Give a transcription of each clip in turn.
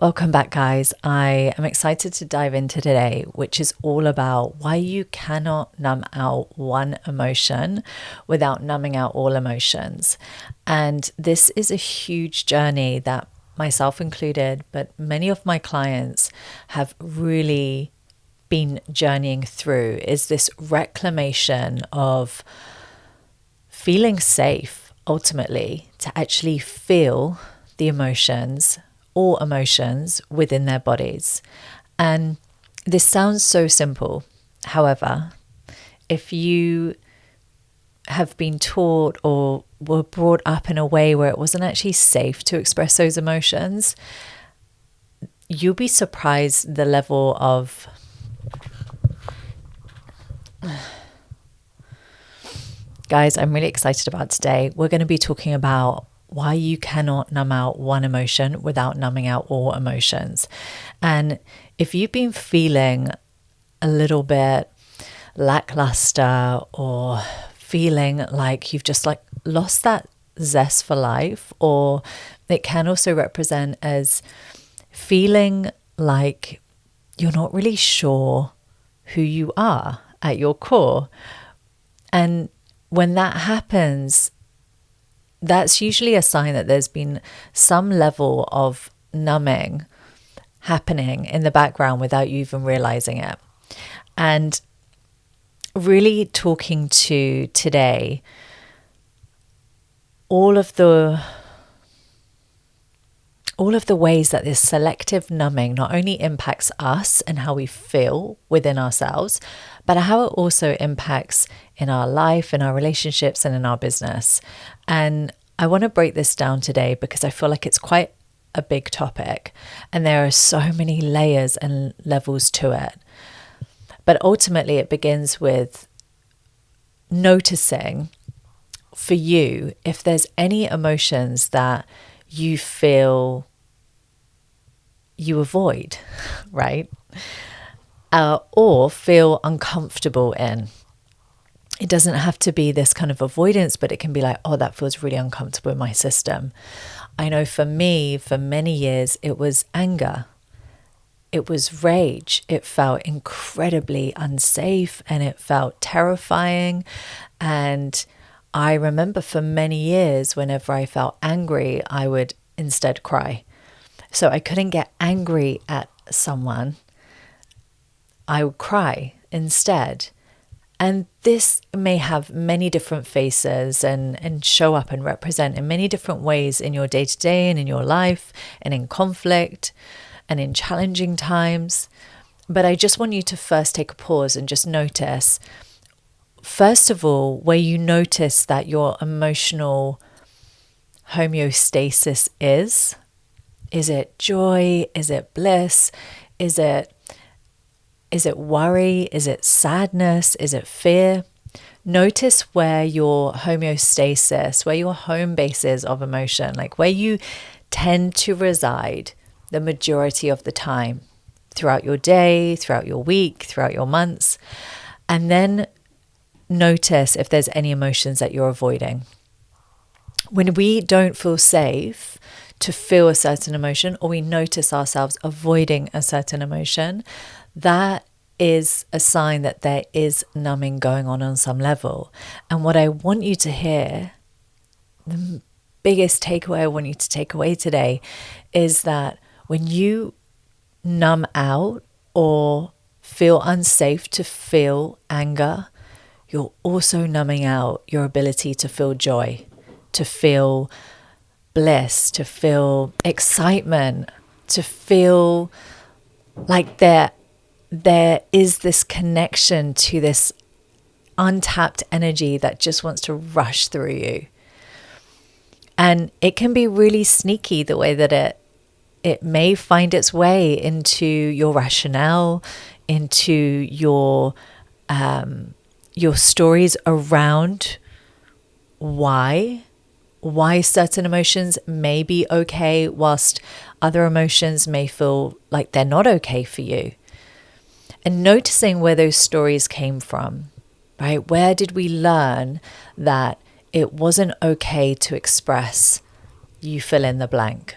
Welcome back, guys. I am excited to dive into today, which is all about why you cannot numb out one emotion without numbing out all emotions. And this is a huge journey that myself included, but many of my clients have really been journeying through, is this reclamation of feeling safe ultimately to actually feel the emotions, all emotions within their bodies. And this sounds so simple. However, if you have been taught or were brought up in a way where it wasn't actually safe to express those emotions, you'll be surprised the level of Guys, I'm really excited about today. We're going to be talking about why you cannot numb out one emotion without numbing out all emotions. And if you've been feeling a little bit lackluster or feeling like you've just lost that zest for life, or it can also represent as feeling like you're not really sure who you are at your core. And when that happens, that's usually a sign that there's been some level of numbing happening in the background without you even realizing it. And really talking to today all of the ways that this selective numbing not only impacts us and how we feel within ourselves, but how it also impacts in our life, in our relationships, and in our business. And I want to break this down today because I feel like it's quite a big topic and there are so many layers and levels to it. But ultimately, it begins with noticing for you if there's any emotions that you feel you avoid, right? Or feel uncomfortable in. It doesn't have to be this kind of avoidance, but it can be like, oh, that feels really uncomfortable in my system. I know for me, for many years, it was anger. It was rage. It felt incredibly unsafe and it felt terrifying. And I remember for many years, whenever I felt angry, I would instead cry. So I couldn't get angry at someone. I would cry instead. And this may have many different faces and show up and represent in many different ways in your day-to-day and in your life and in conflict and in challenging times. But I just want you to first take a pause and just notice, first of all, where you notice that your emotional homeostasis is. Is it joy? Is it bliss? Is it worry? Is it sadness? Is it fear? Notice where your homeostasis, where your home base is of emotion, like where you tend to reside the majority of the time throughout your day, throughout your week, throughout your months. And then notice if there's any emotions that you're avoiding. When we don't feel safe to feel a certain emotion, or we notice ourselves avoiding a certain emotion, that is a sign that there is numbing going on some level. And what I want you to hear, the biggest takeaway I want you to take away today, is that when you numb out or feel unsafe to feel anger, you're also numbing out your ability to feel joy, to feel bliss, to feel excitement, to feel like there is this connection to this untapped energy that just wants to rush through you. And it can be really sneaky the way that it may find its way into your rationale, into your stories around why certain emotions may be okay whilst other emotions may feel like they're not okay for you. And noticing where those stories came from, right? Where did we learn that it wasn't okay to express, you fill in the blank?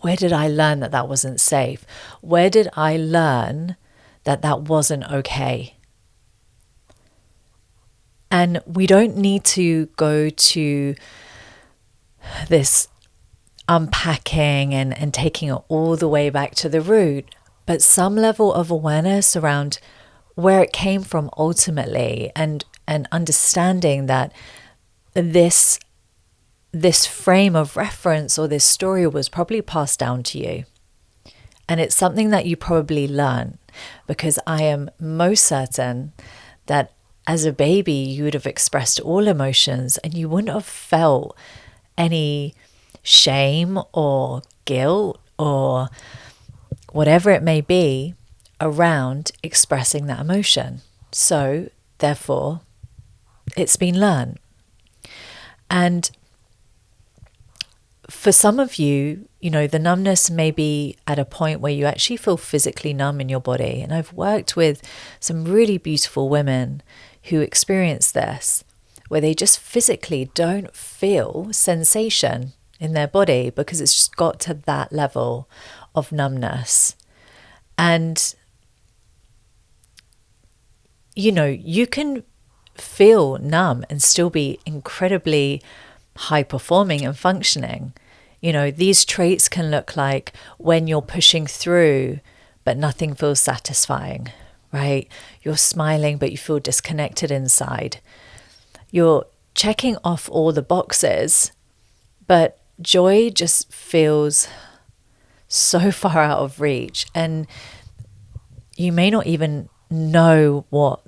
Where did I learn that that wasn't safe? Where did I learn that that wasn't okay? And we don't need to go to this unpacking and taking it all the way back to the root, but some level of awareness around where it came from ultimately, and understanding that this frame of reference or this story was probably passed down to you. And it's something that you probably learn, because I am most certain that as a baby, you would have expressed all emotions and you wouldn't have felt any shame or guilt or whatever it may be around expressing that emotion. So therefore, it's been learned. And for some of you, the numbness may be at a point where you actually feel physically numb in your body. And I've worked with some really beautiful women who experience this, where they just physically don't feel sensation in their body because it's just got to that level of numbness. And, you can feel numb and still be incredibly high performing and functioning. These traits can look like when you're pushing through, but nothing feels satisfying, right? You're smiling, but you feel disconnected inside. You're checking off all the boxes, but joy just feels so far out of reach. And you may not even know what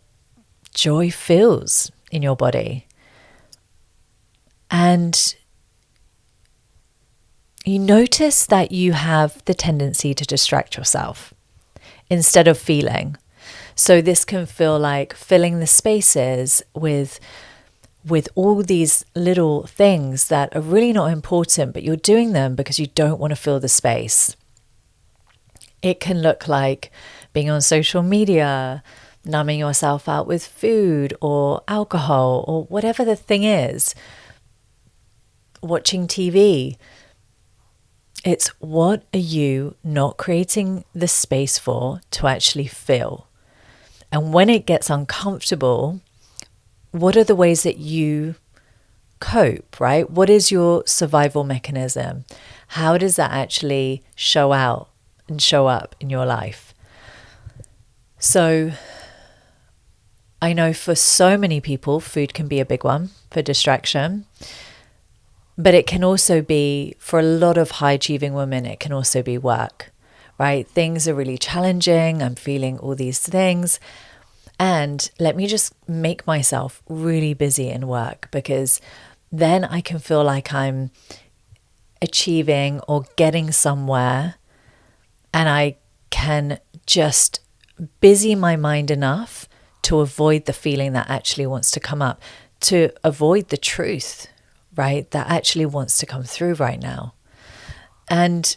joy feels in your body. And you notice that you have the tendency to distract yourself instead of feeling. So this can feel like filling the spaces with all these little things that are really not important, but you're doing them because you don't want to fill the space. It can look like being on social media, numbing yourself out with food or alcohol or whatever the thing is, watching TV. It's what are you not creating the space for to actually feel? And when it gets uncomfortable, what are the ways that you cope, right? What is your survival mechanism? How does that actually show out and show up in your life? So I know for so many people, food can be a big one for distraction. But it can also be, for a lot of high achieving women, it can also be work, right? Things are really challenging. I'm feeling all these things. And let me just make myself really busy in work, because then I can feel like I'm achieving or getting somewhere, and I can just busy my mind enough to avoid the feeling that actually wants to come up, to avoid the truth, right, that actually wants to come through right now. And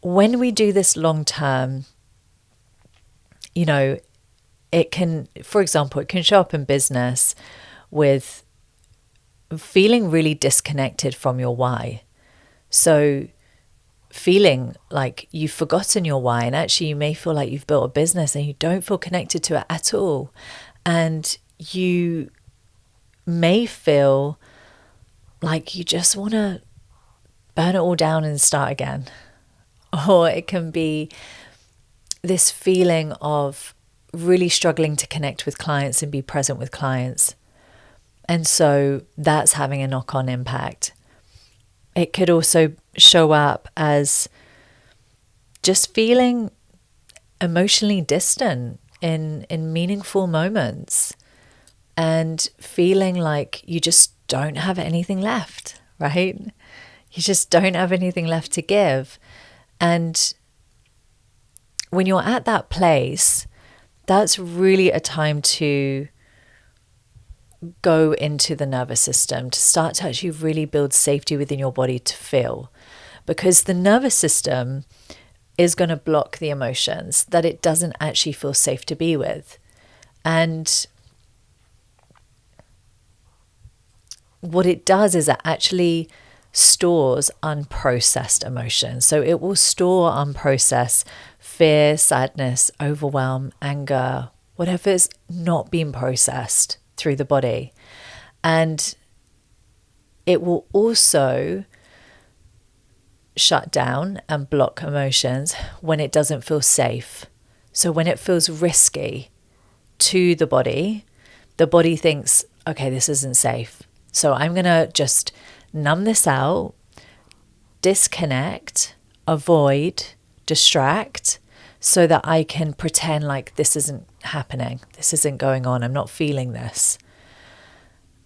when we do this long term, it can, for example, it can show up in business with feeling really disconnected from your why. So feeling like you've forgotten your why, and actually you may feel like you've built a business and you don't feel connected to it at all. And you may feel like you just want to burn it all down and start again. Or it can be this feeling of really struggling to connect with clients and be present with clients. And so that's having a knock-on impact. It could also show up as just feeling emotionally distant in meaningful moments, and feeling like you just don't have anything left, right? You just don't have anything left to give. And when you're at that place, that's really a time to go into the nervous system, to start to actually really build safety within your body to feel. Because the nervous system is going to block the emotions that it doesn't actually feel safe to be with. And what it does is it actually stores unprocessed emotions. So it will store unprocessed fear, sadness, overwhelm, anger, whatever is not being processed through the body. And it will also shut down and block emotions when it doesn't feel safe. So when it feels risky to the body thinks, okay, this isn't safe. So I'm going to just numb this out, disconnect, avoid, distract, so that I can pretend like this isn't happening. This isn't going on. I'm not feeling this.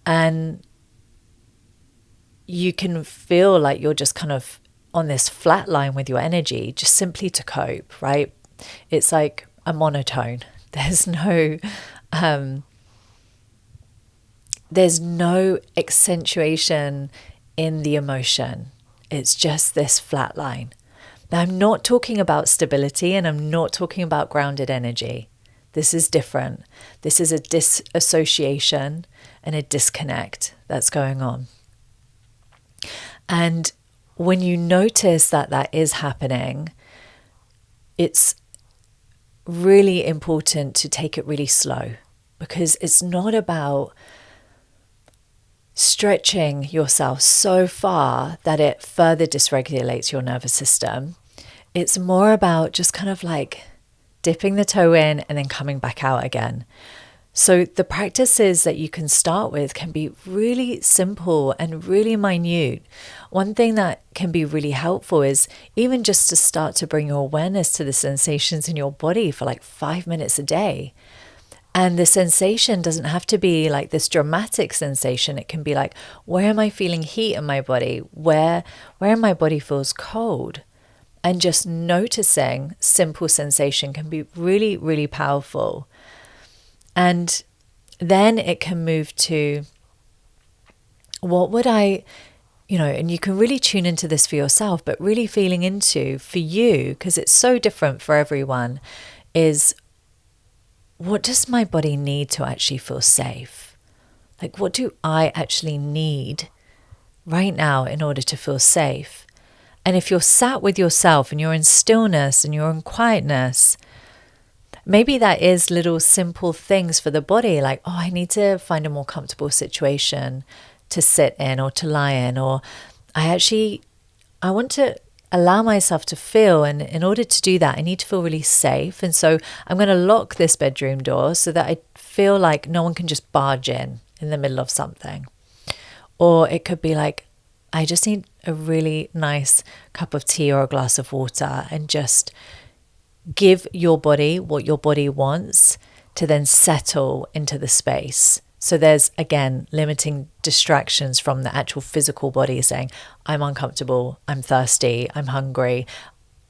And you can feel like you're just kind of on this flat line with your energy, just simply to cope, right? It's like a monotone. There's no accentuation in the emotion. It's just this flat line. Now, I'm not talking about stability, and I'm not talking about grounded energy. This is different. This is a disassociation and a disconnect that's going on. And when you notice that that is happening, it's really important to take it really slow, because it's not about stretching yourself so far that it further dysregulates your nervous system. It's more about just kind of like dipping the toe in and then coming back out again. So the practices that you can start with can be really simple and really minute. One thing that can be really helpful is even just to start to bring your awareness to the sensations in your body for like 5 minutes a day. And the sensation doesn't have to be like this dramatic sensation. It can be like, where am I feeling heat in my body? Where in my body feels cold? And just noticing simple sensation can be really, really powerful. And then it can move to, what would I, and you can really tune into this for yourself, but really feeling into for you, because it's so different for everyone, is what does my body need to actually feel safe? Like, what do I actually need right now in order to feel safe? And if you're sat with yourself and you're in stillness and you're in quietness, maybe that is little simple things for the body, like, oh, I need to find a more comfortable situation to sit in or to lie in, or I want to allow myself to feel, and in order to do that, I need to feel really safe. And so I'm going to lock this bedroom door so that I feel like no one can just barge in the middle of something. Or it could be like, I just need a really nice cup of tea or a glass of water, and just give your body what your body wants to then settle into the space. So there's, again, limiting distractions from the actual physical body saying, I'm uncomfortable, I'm thirsty, I'm hungry,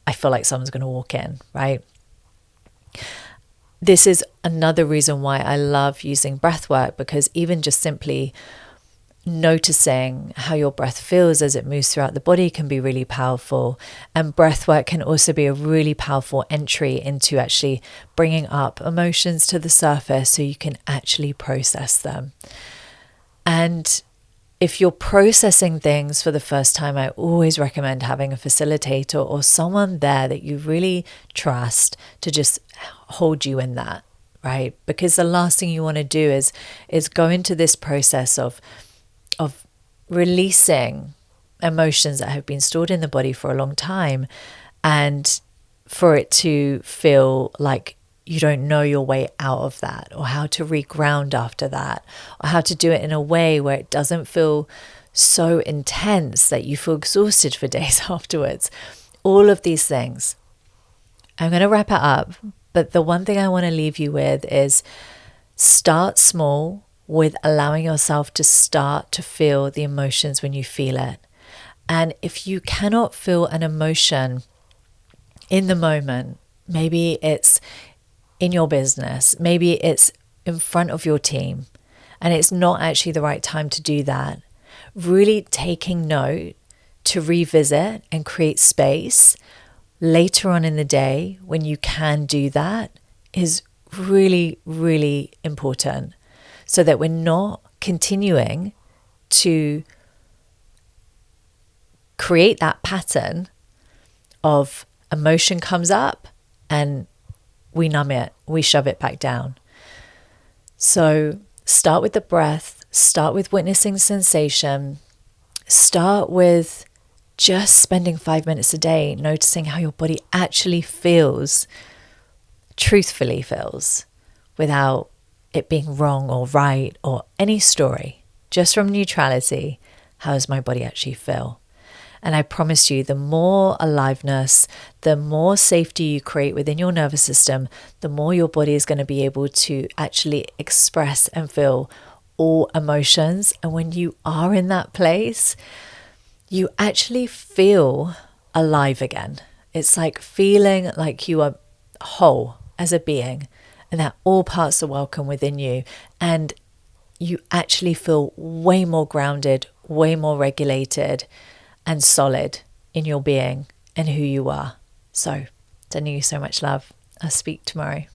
I feel like someone's going to walk in, right? This is another reason why I love using breath work, because even just simply noticing how your breath feels as it moves throughout the body can be really powerful. And breath work can also be a really powerful entry into actually bringing up emotions to the surface so you can actually process them. And if you're processing things for the first time, I always recommend having a facilitator or someone there that you really trust to just hold you in that, right? Because the last thing you want to do is go into this process of releasing emotions that have been stored in the body for a long time, and for it to feel like you don't know your way out of that, or how to reground after that, or how to do it in a way where it doesn't feel so intense that you feel exhausted for days afterwards. All of these things. I'm going to wrap it up, but the one thing I want to leave you with is start small, with allowing yourself to start to feel the emotions when you feel it. And if you cannot feel an emotion in the moment, maybe it's in your business, maybe it's in front of your team, and it's not actually the right time to do that, really taking note to revisit and create space later on in the day when you can do that is really, really important, so that we're not continuing to create that pattern of emotion comes up and we numb it, we shove it back down. So start with the breath, start with witnessing sensation, start with just spending 5 minutes a day noticing how your body actually feels, truthfully feels, without it being wrong or right or any story. Just from neutrality, how does my body actually feel? And I promise you, the more aliveness, the more safety you create within your nervous system, the more your body is going to be able to actually express and feel all emotions. And when you are in that place, you actually feel alive again. It's like feeling like you are whole as a being and that all parts are welcome within you. And you actually feel way more grounded, way more regulated and solid in your being and who you are. So, sending you so much love. I'll speak tomorrow.